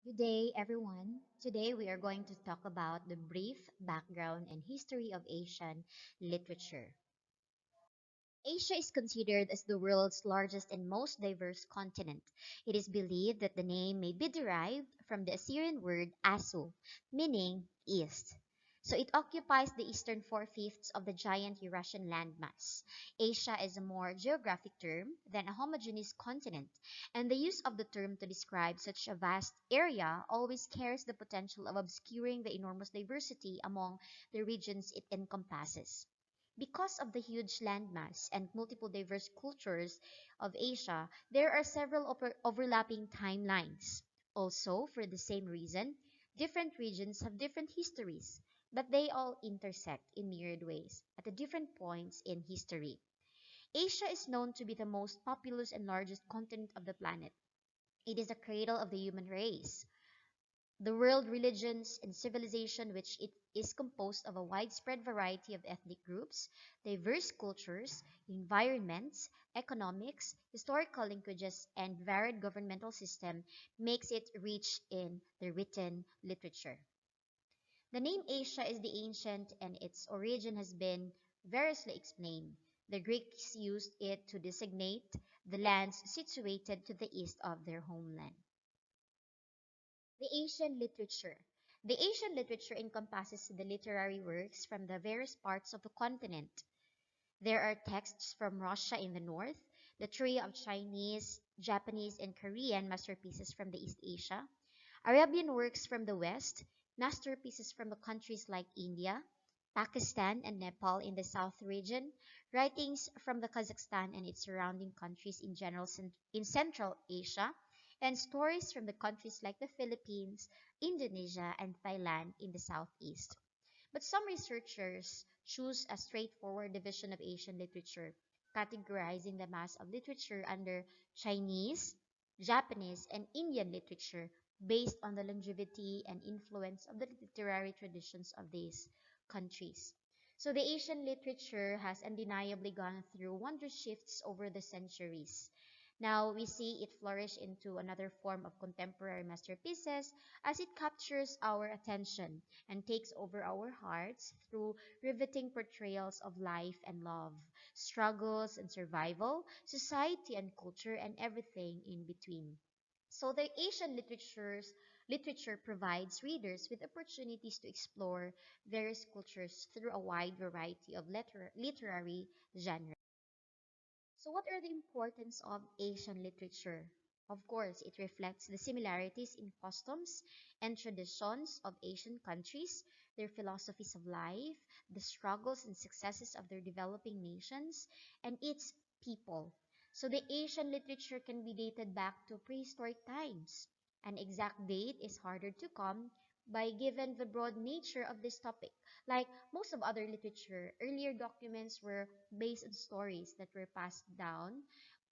Good day, everyone. Today we are going to talk about the brief background and history of Asian literature. Asia is considered as the world's largest and most diverse continent. It is believed that the name may be derived from the Assyrian word asu, meaning east. So it occupies the eastern four-fifths of the giant Eurasian landmass. Asia is a more geographic term than a homogeneous continent, and the use of the term to describe such a vast area always carries the potential of obscuring the enormous diversity among the regions it encompasses. Because of the huge landmass and multiple diverse cultures of Asia, there are several overlapping timelines. Also, for the same reason, different regions have different histories, but they all intersect in myriad ways at the different points in history. Asia is known to be the most populous and largest continent of the planet. It is the cradle of the human race, the world religions and civilization, which it is composed of a widespread variety of ethnic groups, diverse cultures, environments, economics, historical linkages, and varied governmental system, makes it rich in the written literature. The name Asia is the ancient, and its origin has been variously explained. The Greeks used it to designate the lands situated to the east of their homeland. The Asian literature. The Asian literature encompasses the literary works from the various parts of the continent. There are texts from Russia in the north, the trio of Chinese, Japanese, and Korean masterpieces from the East Asia, Arabian works from the west, masterpieces from the countries like India, Pakistan, and Nepal in the south region, writings from the Kazakhstan and its surrounding countries in general in Central Asia, and stories from the countries like the Philippines, Indonesia, and Thailand in the southeast. But some researchers choose a straightforward division of Asian literature, categorizing the mass of literature under Chinese, Japanese, and Indian literature based on the longevity and influence of the literary traditions of these countries. So the Asian literature has undeniably gone through wondrous shifts over the centuries. Now we see it flourish into another form of contemporary masterpieces as it captures our attention and takes over our hearts through riveting portrayals of life and love, struggles and survival, society and culture, and everything in between. So the Asian literature provides readers with opportunities to explore various cultures through a wide variety of literary genres. So what are the importance of Asian literature? Of course, it reflects the similarities in customs and traditions of Asian countries, their philosophies of life, the struggles and successes of their developing nations, and its people. So the Asian literature can be dated back to prehistoric times. An exact date is harder to come by given the broad nature of this topic. Like most of other literature, earlier documents were based on stories that were passed down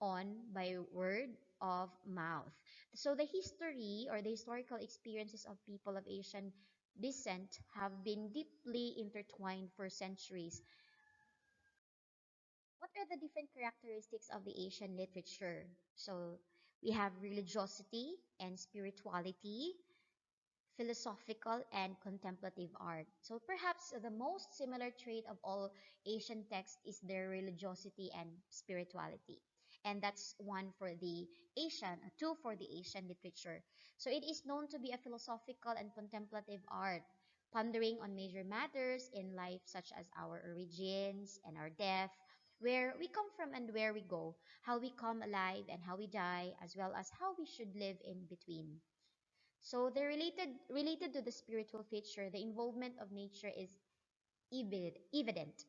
on by word of mouth. So the history or the historical experiences of people of Asian descent have been deeply intertwined for centuries. What are the different characteristics of the Asian literature? So we have religiosity and spirituality, philosophical and contemplative art. So perhaps the most similar trait of all Asian texts is their religiosity and spirituality. And that's one for the two for the Asian literature. So it is known to be a philosophical and contemplative art, pondering on major matters in life such as our origins and our death, where we come from and where we go, how we come alive and how we die, as well as how we should live in between. So the related to the spiritual feature, the involvement of nature is evident.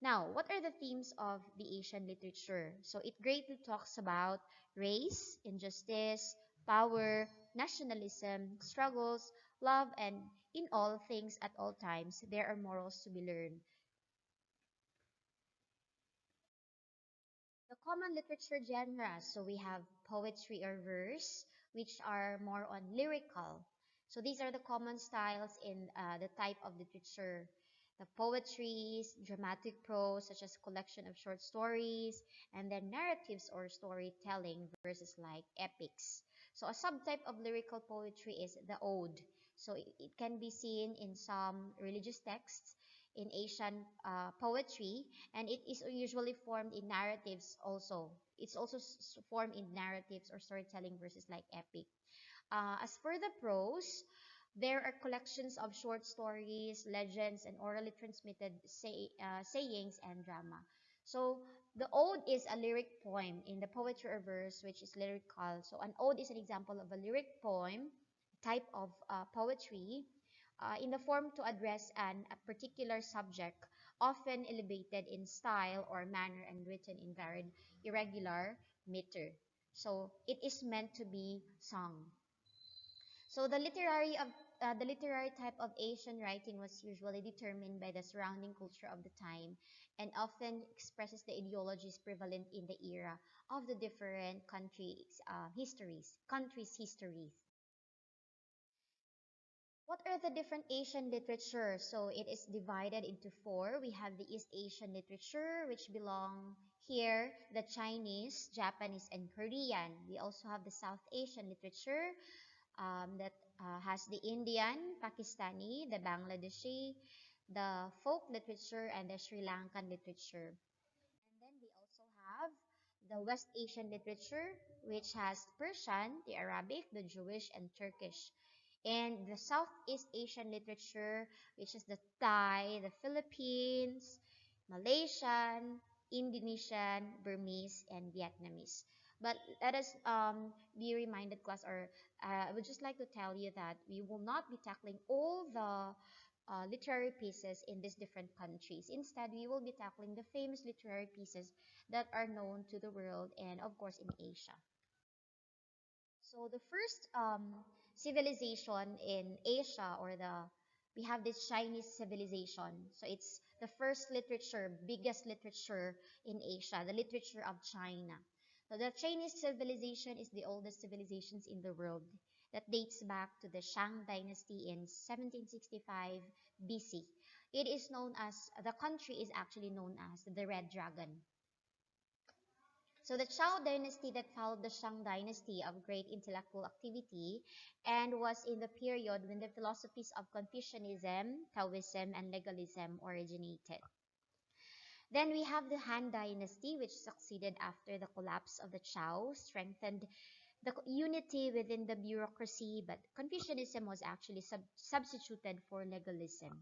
Now, what are the themes of the Asian literature? So it greatly talks about race, injustice, power, nationalism, struggles, love, and in all things at all times, there are morals to be learned. The common literature genres, so we have poetry or verse, which are more on lyrical. So these are the common styles in the type of literature. The poetries, dramatic prose, such as collection of short stories, and then narratives or storytelling verses like epics. So a subtype of lyrical poetry is the ode. So it can be seen in some religious texts in Asian poetry, and it is usually formed in narratives also. It's also formed in narratives or storytelling verses like epic. As for the prose, there are collections of short stories, legends, and orally transmitted sayings and drama. So the ode is a lyric poem in the poetry or verse, which is lyrical. So an ode is an example of a lyric poem, type of poetry, in the form to address a particular subject, often elevated in style or manner and written in varied irregular meter. So it is meant to be sung. So the literary type of Asian writing was usually determined by the surrounding culture of the time and often expresses the ideologies prevalent in the era of the different countries' histories. What are the different Asian literature? So it is divided into four. We have the East Asian literature, which belong here, the Chinese, Japanese, and Korean. We also have the South Asian literature, that has the Indian, Pakistani, the Bangladeshi, the folk literature, and the Sri Lankan literature. And then we also have the West Asian literature, which has Persian, the Arabic, the Jewish, and Turkish. And the Southeast Asian literature, which is the Thai, the Philippines, Malaysian, Indonesian, Burmese, and Vietnamese. But let us be reminded, class, or I would just like to tell you that we will not be tackling all the literary pieces in these different countries. Instead, we will be tackling the famous literary pieces that are known to the world and, of course, in Asia. So the first civilization in Asia, we have this Chinese civilization. So it's the first literature, biggest literature in Asia, the literature of China. So the Chinese civilization is the oldest civilizations in the world that dates back to the Shang dynasty in 1765 BC. It is known as, the country is actually known as the Red Dragon. So the Zhou dynasty that followed the Shang dynasty of great intellectual activity and was in the period when the philosophies of Confucianism, Taoism, and legalism originated. Then we have the Han dynasty, which succeeded after the collapse of the Zhou, strengthened the unity within the bureaucracy, but Confucianism was actually substituted for legalism.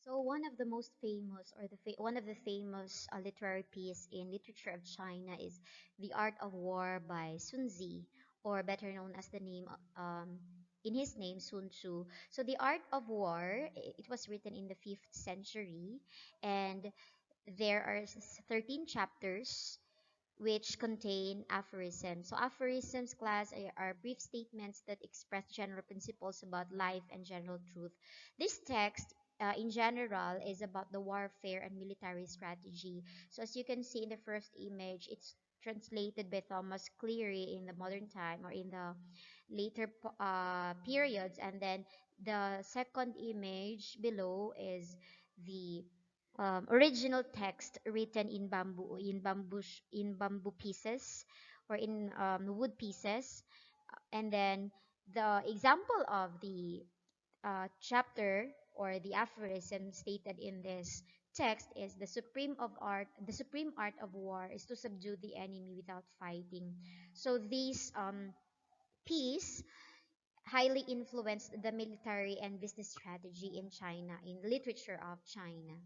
So one of the most famous, or one of the famous literary piece in literature of China is The Art of War by Sun Tzu, or better known as the name in his name Sun Tzu. So The Art of War, it was written in the 5th century, and there are 13 chapters which contain aphorisms. So aphorisms, class, are brief statements that express general principles about life and general truth. This text, in general, is about the warfare and military strategy. So as you can see in the first image, it's translated by Thomas Cleary in the modern time or in the later periods, and then the second image below is the original text written in bamboo pieces or in wood pieces, and then the example of the chapter or the aphorism stated in this text is the supreme art of war is to subdue the enemy without fighting. So these piece highly influenced the military and business strategy in China, in literature of China.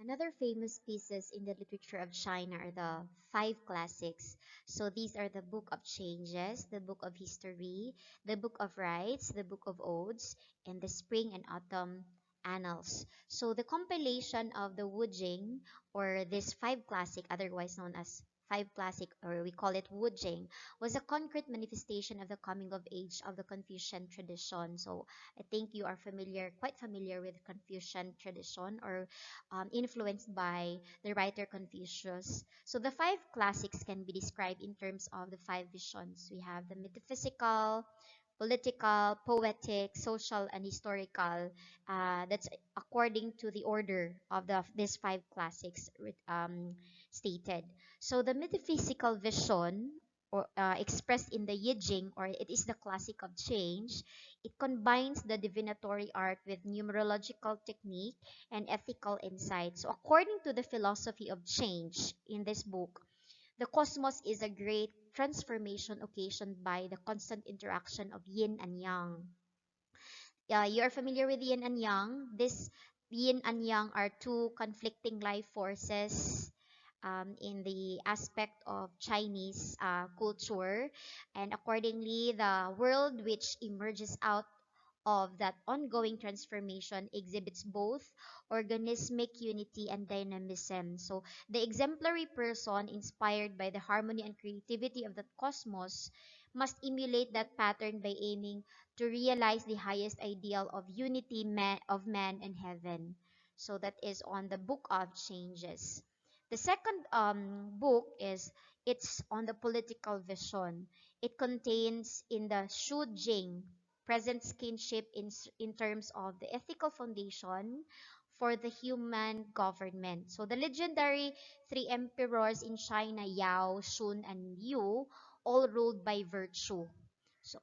Another famous pieces in the literature of China are the five classics. So these are the Book of Changes, the Book of History, the Book of Rites, the Book of Odes, and the Spring and Autumn Annals. So the compilation of the Wujing, or this five classic, otherwise known as five classic, or we call it Wujing, was a concrete manifestation of the coming of age of the Confucian tradition. So I think you are quite familiar with Confucian tradition, or influenced by the writer Confucius. So the five classics can be described in terms of the five visions. We have the metaphysical, political, poetic, social, and historical. That's according to the order of these five classics stated. So the metaphysical vision or expressed in the Yijing, or it is the classic of change. It combines the divinatory art with numerological technique and ethical insight. So, according to the philosophy of change in this book, the cosmos is a great transformation occasioned by the constant interaction of yin and yang. You are familiar with yin and yang. This yin and yang are two conflicting life forces in the aspect of Chinese culture, and accordingly, the world which emerges out of that ongoing transformation exhibits both organismic unity and dynamism. So, the exemplary person, inspired by the harmony and creativity of the cosmos, must emulate that pattern by aiming to realize the highest ideal of unity of man and heaven. So, that is on the Book of Changes. The second book is it's on the political vision. It contains in the Shu Jing present kinship in terms of the ethical foundation for the human government. So the legendary three emperors in China, Yao, Shun, and Yu, all ruled by virtue. So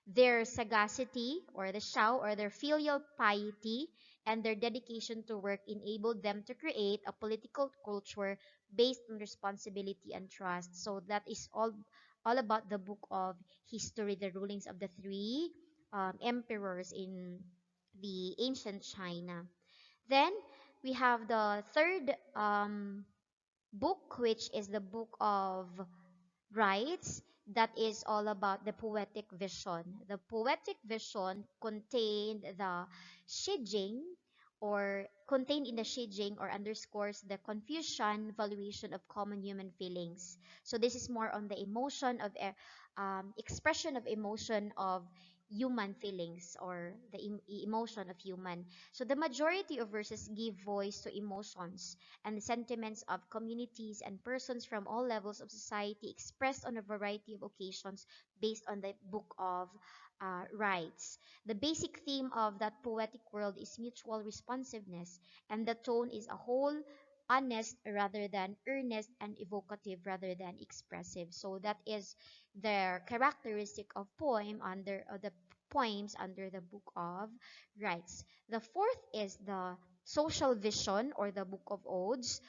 their sagacity or the Shao or their filial piety and their dedication to work enabled them to create a political culture based on responsibility and trust. So that is all about the book of history, the rulings of the three emperors in the ancient China. Then we have the third book, which is the book of rights, that is all about the poetic vision. The poetic vision contained the Shijing or contained in the Shijing or underscores the confusion valuation of common human feelings. So this is more on the emotion of expression of emotion of human feelings or the emotion of human. So the majority of verses give voice to emotions and the sentiments of communities and persons from all levels of society expressed on a variety of occasions based on the book of rights. The basic theme of that poetic world is mutual responsiveness, and the tone is a whole honest rather than earnest and evocative rather than expressive. So that is the characteristic of poem under the poems under the book of rights. The fourth is the social vision or the book of odes,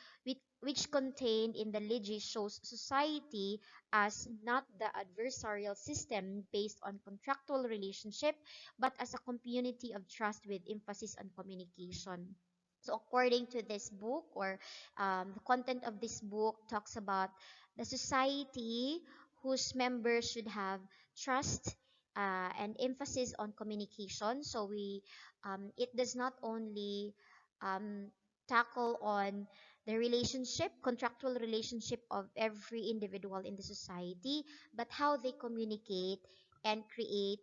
which contained in the liturgy shows society as not the adversarial system based on contractual relationship, but as a community of trust with emphasis on communication. So according to this book, or the content of this book talks about the society whose members should have trust and emphasis on communication. So it does not only um, tackle on the relationship, contractual relationship of every individual in the society, but how they communicate and create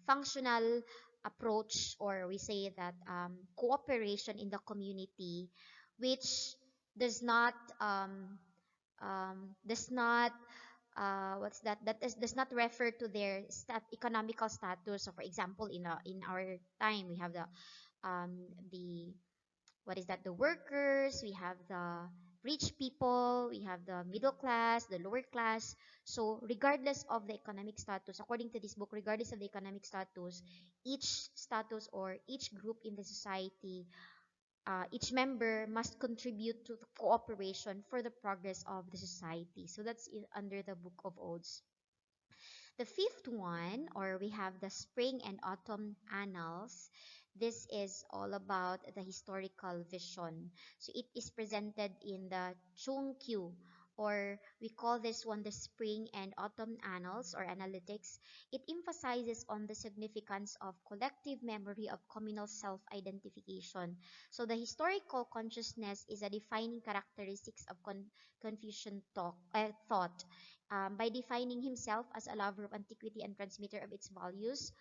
functional approach, or we say that cooperation in the community, which does not does not what's that does not refer to their economical status. So for example, in our time we have the what is that the workers, we have the rich people, we have the middle class, the lower class. So regardless of the economic status, according to this book, regardless of the economic status, each status or each group in the society, each member must contribute to the cooperation for the progress of the society. So that's under the book of odes. The fifth one, or we have the Spring and Autumn Annals. This is all about the historical vision. So it is presented in the Chungkyu, or we call this one the Spring and Autumn Annals or Analytics. It emphasizes on the significance of collective memory of communal self-identification. So the historical consciousness is a defining characteristics of thought. By defining himself as a lover of antiquity and transmitter of its values,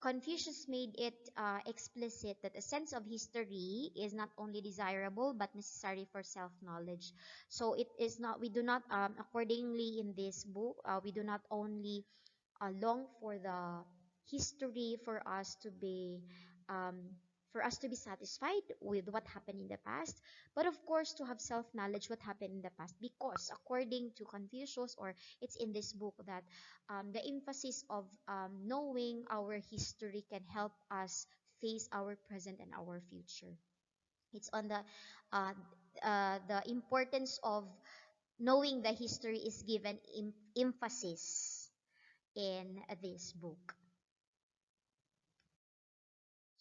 Confucius made it explicit that a sense of history is not only desirable but necessary for self-knowledge. So it is not, we do not, accordingly in this book, we do not only long for the history for us to be um, for us to be satisfied with what happened in the past, but of course to have self-knowledge what happened in the past, because according to Confucius, or it's in this book, that the emphasis of knowing our history can help us face our present and our future. It's on uh, the importance of knowing the history is given emphasis in this book.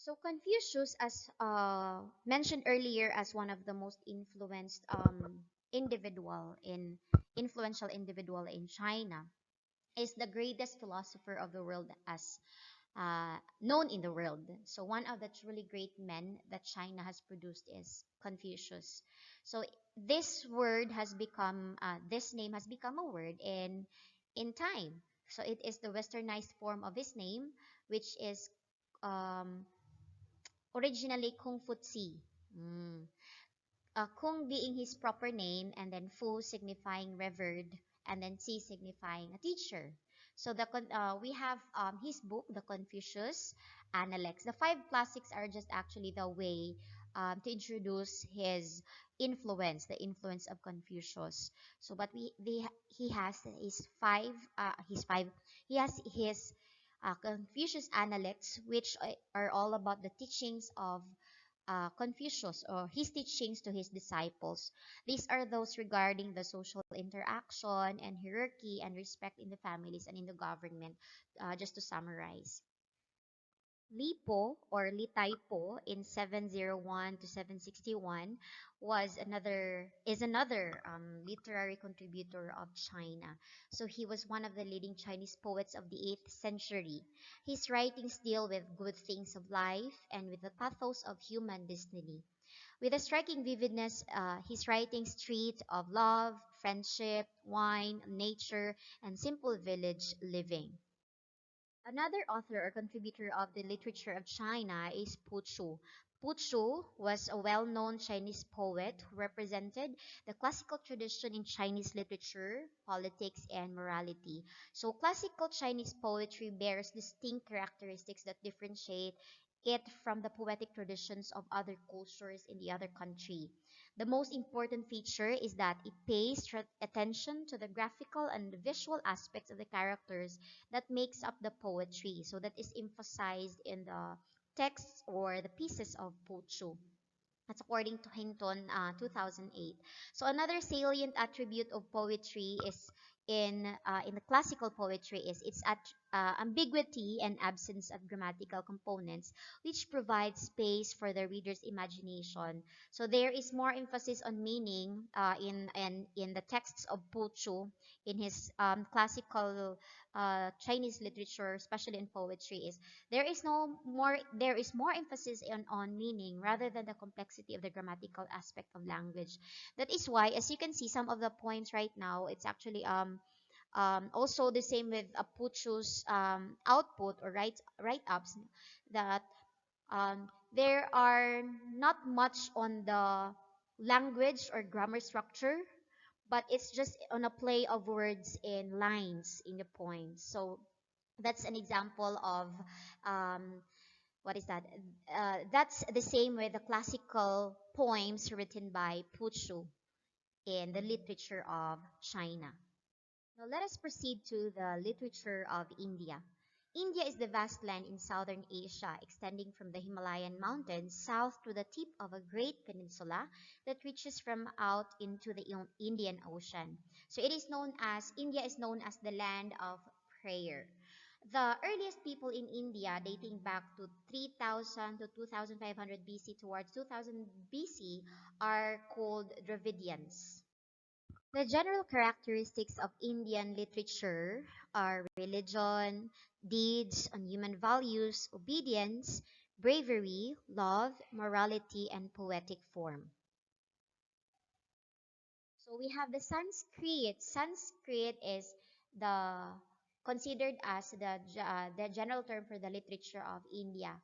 So Confucius, as mentioned earlier, as one of the most individual in influential individual in China, is the greatest philosopher of the world, as known in the world. So one of the truly great men that China has produced is Confucius. So this name has become a word in time. So it is the westernized form of his name, which is um, originally Kung Fu Tzi. Mm. Kung being his proper name, and then Fu signifying revered, and then Tzi signifying a teacher. So we have his book, The Confucius Analects. The five classics are just actually the way to introduce the influence of Confucius. So, but he has his five, he has his Confucius Analects, which are all about the teachings of Confucius, or his teachings to his disciples. These are those regarding the social interaction and hierarchy and respect in the families and in the government, just to summarize. Li Po, or Li Po, in 701 to 761 is another literary contributor of China. So he was one of the leading Chinese poets of the 8th century. His writings deal with good things of life and with the pathos of human destiny. With a striking vividness, his writings treat of love, friendship, wine, nature, and simple village living. Another author or contributor of the literature of China is Pu Chu. Pu Chu was a well-known Chinese poet who represented the classical tradition in Chinese literature, politics, and morality. So classical Chinese poetry bears distinct characteristics that differentiate it from the poetic traditions of other cultures in the other country. The most important feature is that it pays attention to the graphical and visual aspects of the characters that makes up the poetry. So that is emphasized in the texts or the pieces of Pochu. That's according to Hinton, 2008. So another salient attribute of poetry is in the classical poetry is its ambiguity and absence of grammatical components, which provides space for the reader's imagination. So there is more emphasis on meaning in the texts of Pochu in his classical Chinese literature, especially in poetry, is there is more emphasis on meaning rather than the complexity of the grammatical aspect of language. That is why, as you can see, some of the points right now, it's actually also the same with Apucho's output or write ups, that there are not much on the language or grammar structure, but it's just on a play of words in lines in the points. So that's an example of um, what is that? That's the same with the classical poems written by Puchu in the literature of China. Now let us proceed to the literature of India. India is the vast land in southern Asia, extending from the Himalayan mountains south to the tip of a great peninsula that reaches from out into the Indian Ocean. So India is known as the land of prayer. The earliest people in India, dating back to 3000 to 2500 BC towards 2000 BC, are called Dravidians. The general characteristics of Indian literature are religion, deeds on human values, obedience, bravery, love, morality, and poetic form. So we have the Sanskrit. Sanskrit is the considered as the general term for the literature of India.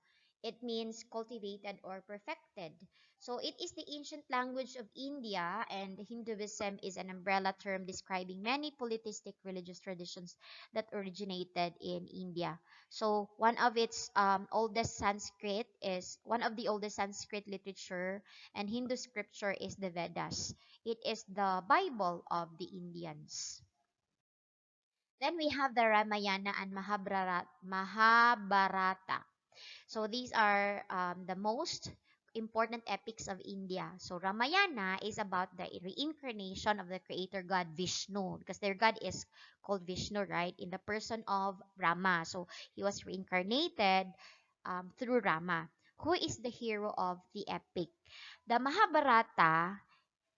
It means cultivated or perfected. So it is the ancient language of India, and Hinduism is an umbrella term describing many polytheistic religious traditions that originated in India. So one of the oldest Sanskrit literature and Hindu scripture is the Vedas. It is the Bible of the Indians. Then we have the Ramayana and Mahabharata. So these are the most important epics of India. So Ramayana is about the reincarnation of the creator god Vishnu, because their god is called Vishnu, right? In the person of Rama. So he was reincarnated through Rama, who is the hero of the epic. The Mahabharata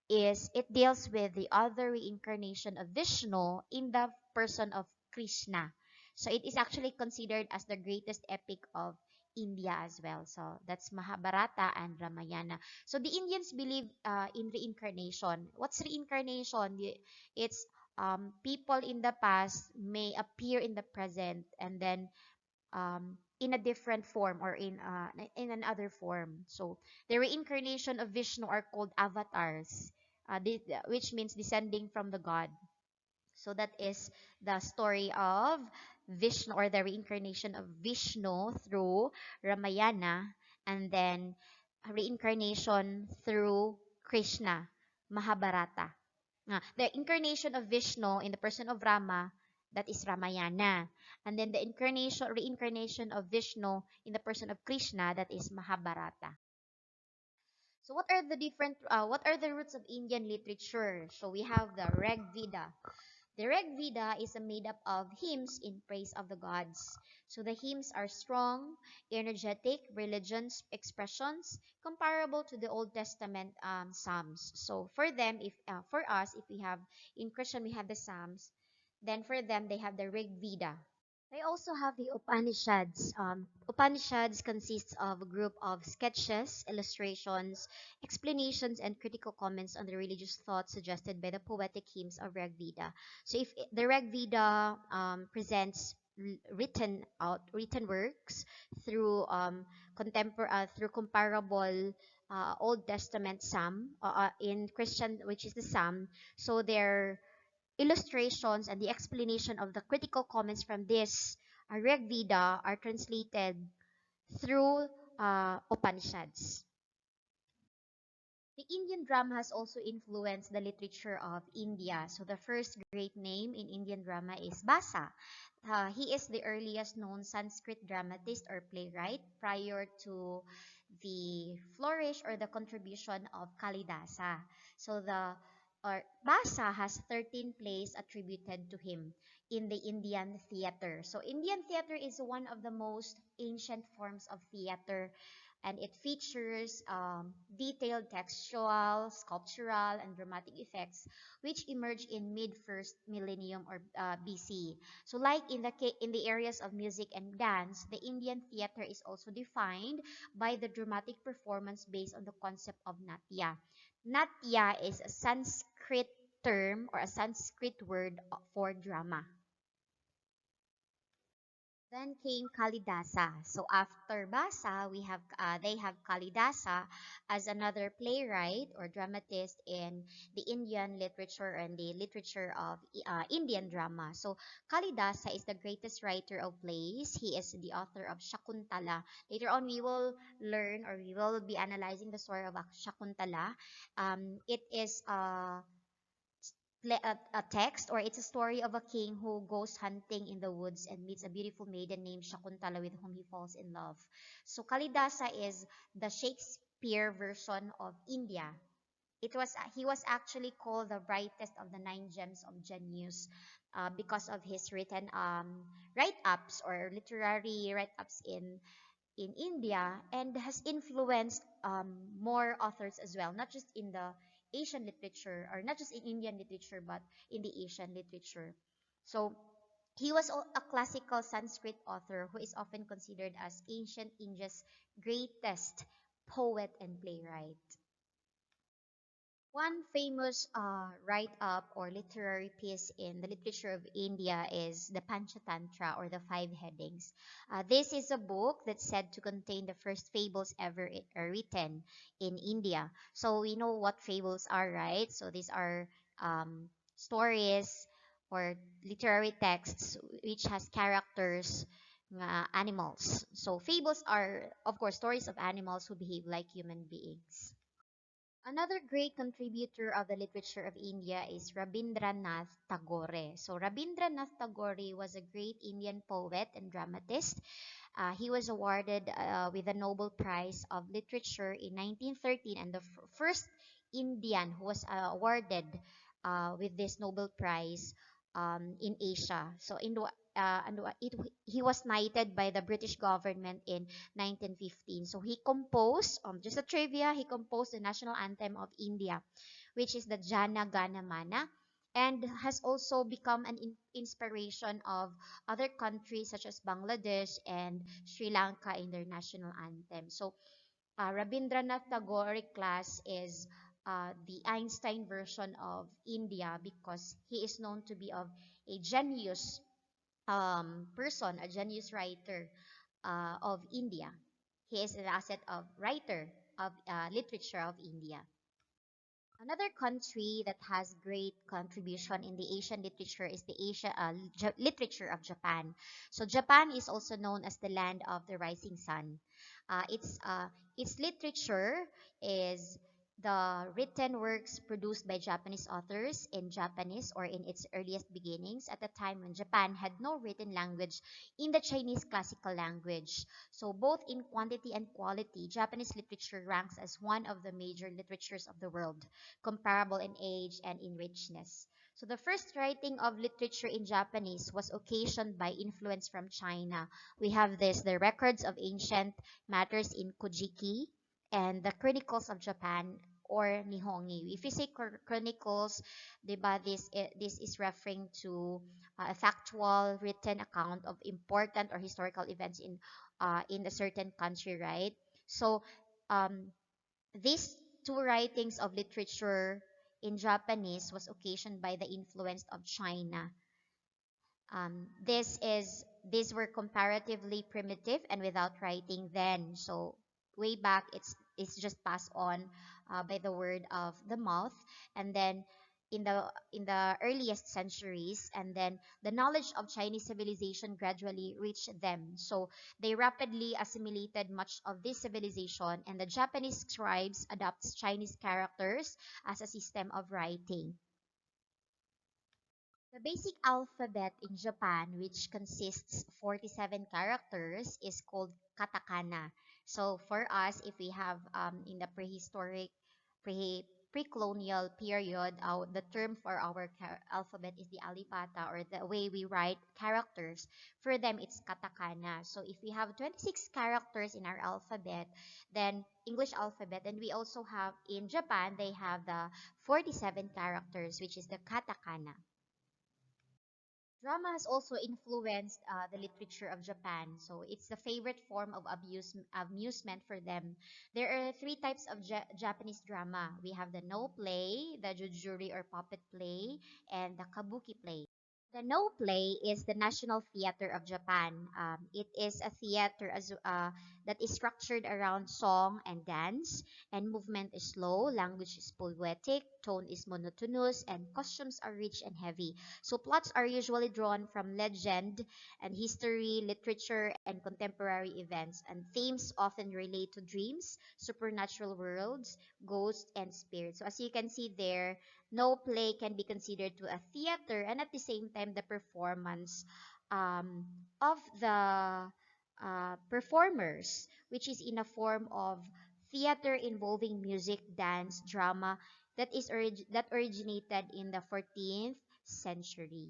is it deals with the other reincarnation of Vishnu in the person of Krishna. So it is actually considered as the greatest epic of India as well. So that's Mahabharata and Ramayana. So the Indians believe in reincarnation. What's reincarnation? It's people in the past may appear in the present and then in a different form or in another form. So the reincarnation of Vishnu are called avatars, which means descending from the god. So that is the story of Vishnu, or the reincarnation of Vishnu through Ramayana, and then reincarnation through Krishna, Mahabharata. The incarnation of Vishnu in the person of Rama, that is Ramayana. And then the reincarnation of Vishnu in the person of Krishna, that is Mahabharata. So what are the roots of Indian literature? So we have the Rig Veda. The Rig Veda is made up of hymns in praise of the gods. So the hymns are strong, energetic religions expressions comparable to the Old Testament Psalms. So for us, if we have in Christian we have the Psalms, then for them they have the Rig Veda. They also have the Upanishads. Upanishads consists of a group of sketches, illustrations, explanations, and critical comments on the religious thoughts suggested by the poetic hymns of Rig Veda. So, if the Rig Veda presents written works through through comparable Old Testament Psalm in Christian, which is the Psalm. So their illustrations and the explanation of the critical comments from this Rig Veda are translated through Upanishads. The Indian drama has also influenced the literature of India. So the first great name in Indian drama is Basa. He is the earliest known Sanskrit dramatist or playwright prior to the flourish or the contribution of Kalidasa. So Basa has 13 plays attributed to him in the Indian theater. So Indian theater is one of the most ancient forms of theater, and it features detailed textual, sculptural, and dramatic effects which emerged in mid first millennium or BC. So, like in the areas of music and dance, the Indian theater is also defined by the dramatic performance based on the concept of natya. Natya is a Sanskrit term or a Sanskrit word for drama. Then came Kalidasa. So after Basa, they have Kalidasa as another playwright or dramatist in the Indian literature and the literature of Indian drama. So Kalidasa is the greatest writer of plays. He is the author of Shakuntala. Later on, we will learn or we will be analyzing the story of Shakuntala. It is a text, or it's a story of a king who goes hunting in the woods and meets a beautiful maiden named Shakuntala with whom he falls in love. So Kalidasa is the Shakespeare version of India. He was actually called the brightest of the nine gems of genius because of his written write-ups or literary write-ups in India, and has influenced more authors as well, not just in the Asian literature or not just in Indian literature, but in the Asian literature. So he was a classical Sanskrit author who is often considered as ancient India's greatest poet and playwright. One famous write-up or literary piece in the literature of India is the Panchatantra or the Five Headings. This is a book that's said to contain the first fables ever written in India. So we know what fables are, right? So these are stories or literary texts which has characters, animals. So fables are, of course, stories of animals who behave like human beings. Another great contributor of the literature of India is Rabindranath Tagore. So Rabindranath Tagore was a great Indian poet and dramatist. He was awarded with the Nobel Prize of Literature in 1913 and the first Indian who was awarded with this Nobel Prize in Asia. So he was knighted by the British government in 1915. So he composed, just a trivia, he composed the national anthem of India, which is the Jana Gana Mana, and has also become an inspiration of other countries such as Bangladesh and Sri Lanka in their national anthem. So Rabindranath Tagore class is the Einstein version of India because he is known to be of a genius person, a genius writer of India. He is an asset of writer of literature of India. Another country that has great contribution in the Asian literature is the literature of Japan. So Japan is also known as the land of the rising sun. Its literature is the written works produced by Japanese authors in Japanese or in its earliest beginnings at a time when Japan had no written language in the Chinese classical language. So both in quantity and quality, Japanese literature ranks as one of the major literatures of the world, comparable in age and in richness. So the first writing of literature in Japanese was occasioned by influence from China. We have the records of ancient matters in Kojiki and the Chronicles of Japan or Nihongi. If you say chronicles, diba, this is referring to a factual written account of important or historical events in a certain country, right? So um, these two writings of literature in Japanese was occasioned by the influence of China. These were comparatively primitive and without writing then. So way back, it's just passed on by the word of the mouth, and then in the earliest centuries, and then the knowledge of Chinese civilization gradually reached them. So they rapidly assimilated much of this civilization, and the Japanese scribes adopts Chinese characters as a system of writing. The basic alphabet in Japan, which consists 47 characters, is called katakana. So for us, if we have in the pre-colonial period, the term for our alphabet is the alipata or the way we write characters. For them, it's katakana. So if we have 26 characters in our alphabet, then English alphabet, and we also have in Japan, they have the 47 characters, which is the katakana. Drama has also influenced the literature of Japan, so it's the favorite form of amusement for them. There are three types of Japanese drama. We have the no play, the jujuri or puppet play, and the kabuki play. The No Play is the national theater of Japan. It is a theater that is structured around song and dance, and movement is slow, language is poetic, tone is monotonous, and costumes are rich and heavy. So plots are usually drawn from legend and history, literature, and contemporary events, and themes often relate to dreams, supernatural worlds, ghosts, and spirits. So as you can see there, no play can be considered to a theater and at the same time the performance um, of the performers, which is in a form of theater involving music, dance, drama that originated in the 14th century.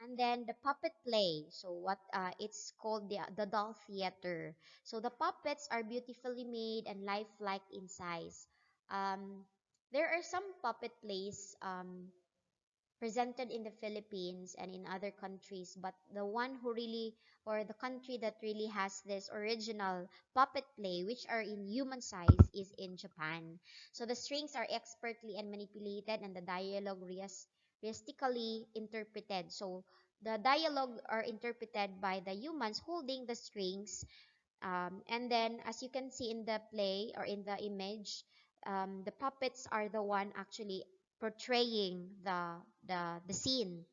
And then the puppet play. So what it's called the doll theater. So the puppets are beautifully made and lifelike in size. Um, there are some puppet plays presented in the Philippines and in other countries, but the one who really, or the country that really has this original puppet play, which are in human size, is in Japan. So the strings are expertly and manipulated, and the dialogue realistically interpreted. So the dialogue are interpreted by the humans holding the strings, and then, as you can see in the play or in the image, the puppets are the one actually portraying the scene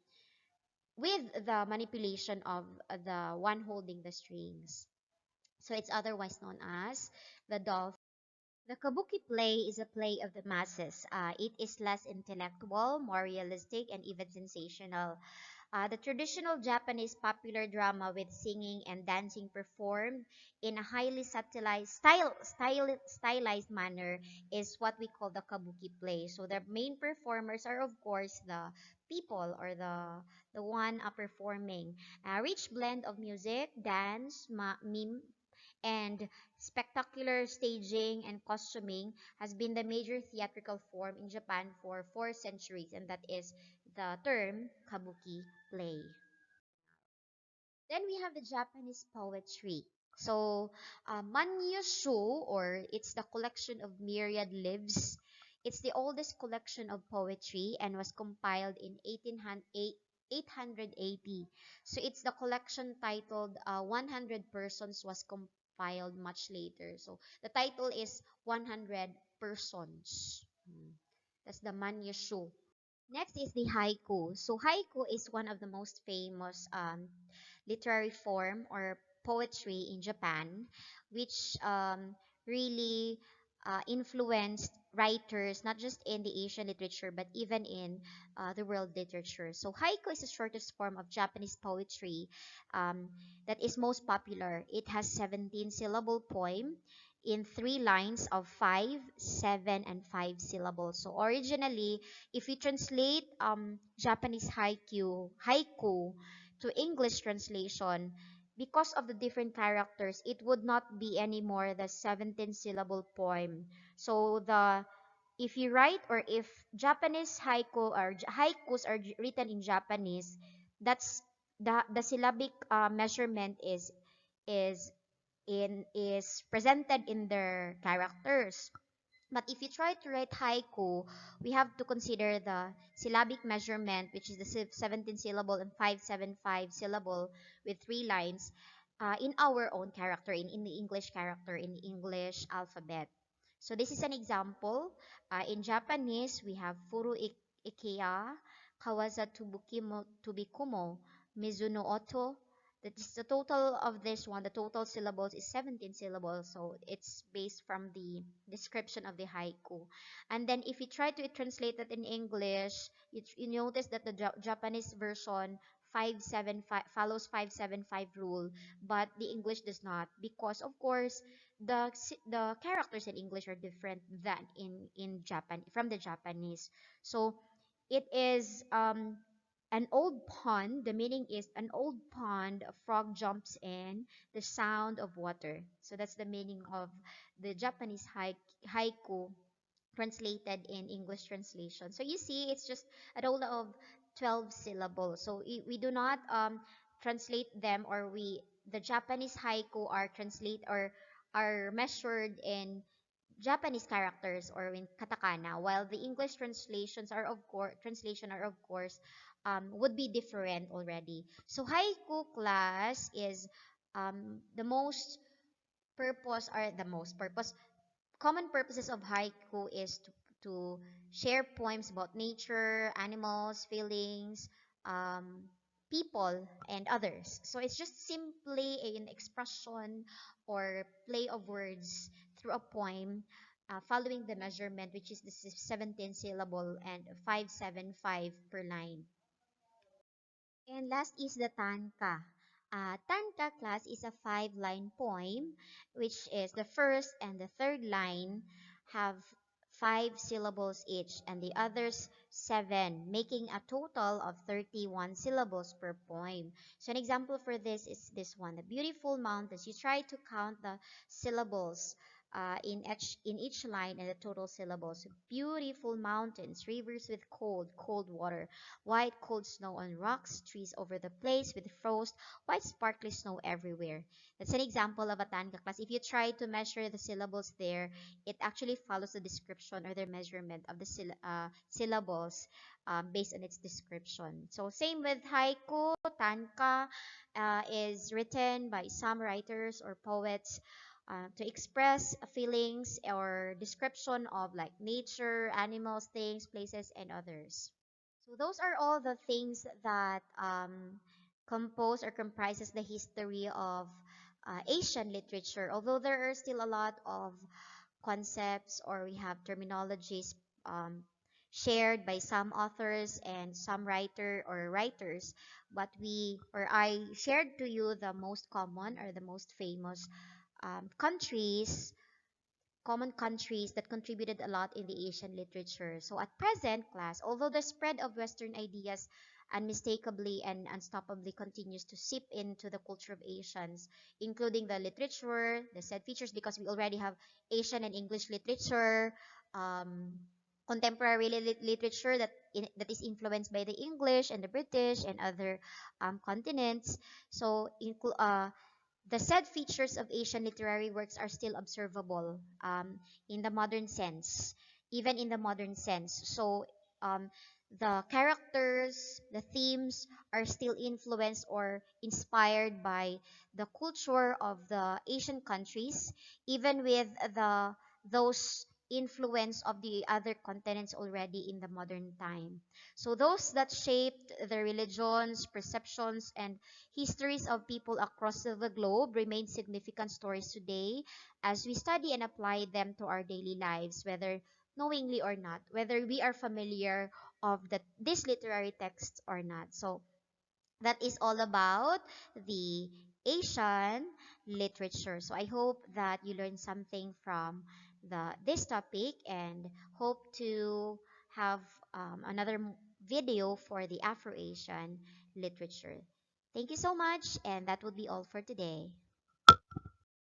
with the manipulation of the one holding the strings. So it's otherwise known as the doll. The kabuki play is a play of the masses. It is less intellectual, more realistic, and even sensational. The traditional Japanese popular drama with singing and dancing performed in a highly stylized manner is what we call the kabuki play. So the main performers are, of course, the people or the one performing. A rich blend of music, dance, mime, and spectacular staging and costuming has been the major theatrical form in Japan for 4 centuries, and that is the term kabuki play. Then we have the Japanese poetry. So, Manyoshu, or it's the collection of myriad lives. It's the oldest collection of poetry and was compiled in 880. So it's the collection titled 100 Persons was compiled much later. So the title is 100 Persons. That's the Manyoshu. Next is the haiku. So haiku is one of the most famous literary form or poetry in Japan, which really influenced writers not just in the Asian literature but even in the world literature. So haiku is the shortest form of Japanese poetry um, that is most popular. It has 17 syllable poem in 3 lines of 5, 7, and 5 syllables. So originally, if we translate Japanese haiku to English translation, because of the different characters, it would not be anymore the 17 syllable poem. So the if you write or if Japanese haikus are written in Japanese, that's the syllabic measurement is is presented in their characters. But if you try to write haiku, we have to consider the syllabic measurement, which is the 17 syllable and 575 syllable with 3 lines in our own character, in the English character, in the English alphabet. So this is an example. In Japanese, we have furu ikeya, kawaza tubikumo, mizuno oto. That is the total of this one. The total syllables is 17 syllables. So it's based from the description of the haiku. And then if you try to translate that in English, you notice that the Japanese version 575 follows 575 rule, but the English does not, because of course the characters in English are different than in Japan from the Japanese. So it is an old pond. The meaning is an old pond, a frog jumps in, the sound of water. So that's the meaning of the Japanese haiku translated in English translation. So you see, it's just a total of 12 syllables. So we do not translate them, or the Japanese haiku are translate or are measured in Japanese characters or in katakana, while the English translation are of course would be different already. So haiku class is the most purpose or the most purpose common purposes of haiku is to share poems about nature, animals, feelings, um, people, and others. So it's just simply an expression or play of words through a poem following the measurement, which is the 17 syllable and 575 per line. And last is the tanka. Tanka class is a 5-line poem, which is the first and the third line have 5 syllables each, and the others 7, making a total of 31 syllables per poem. So an example for this is this one, the beautiful mountains. You try to count the syllables in each line and the total syllables. Beautiful mountains, rivers with cold water, white cold snow on rocks, trees over the place with frost, white sparkly snow everywhere. That's an example of a tanka class. If you try to measure the syllables there, it actually follows the description or the measurement of the syllables based on its description. So same with haiku, tanka is written by some writers or poets to express feelings or description of like nature, animals, things, places, and others. So those are all the things that compose or comprises the history of Asian literature. Although there are still a lot of concepts or we have terminologies um, shared by some authors and some writers, but we or I shared to you the most common or the most famous countries common countries that contributed a lot in the Asian literature. So at present, class, although the spread of Western ideas unmistakably and unstoppably continues to seep into the culture of Asians, including the literature, the said features, because we already have Asian and English literature, um, contemporary literature that is influenced by the English and the British and other continents. So, the said features of Asian literary works are still observable in the modern sense, even in the modern sense. So um, the characters, the themes are still influenced or inspired by the culture of the Asian countries, even with the those influence of the other continents already in the modern time. So those that shaped the religions, perceptions, and histories of people across the globe remain significant stories today as we study and apply them to our daily lives, whether knowingly or not, whether we are familiar of this literary text or not. So that is all about the Asian literature. So I hope that you learned something from this topic and hope to have another video for the Afro-Asian literature. Thank you so much, and that will be all for today.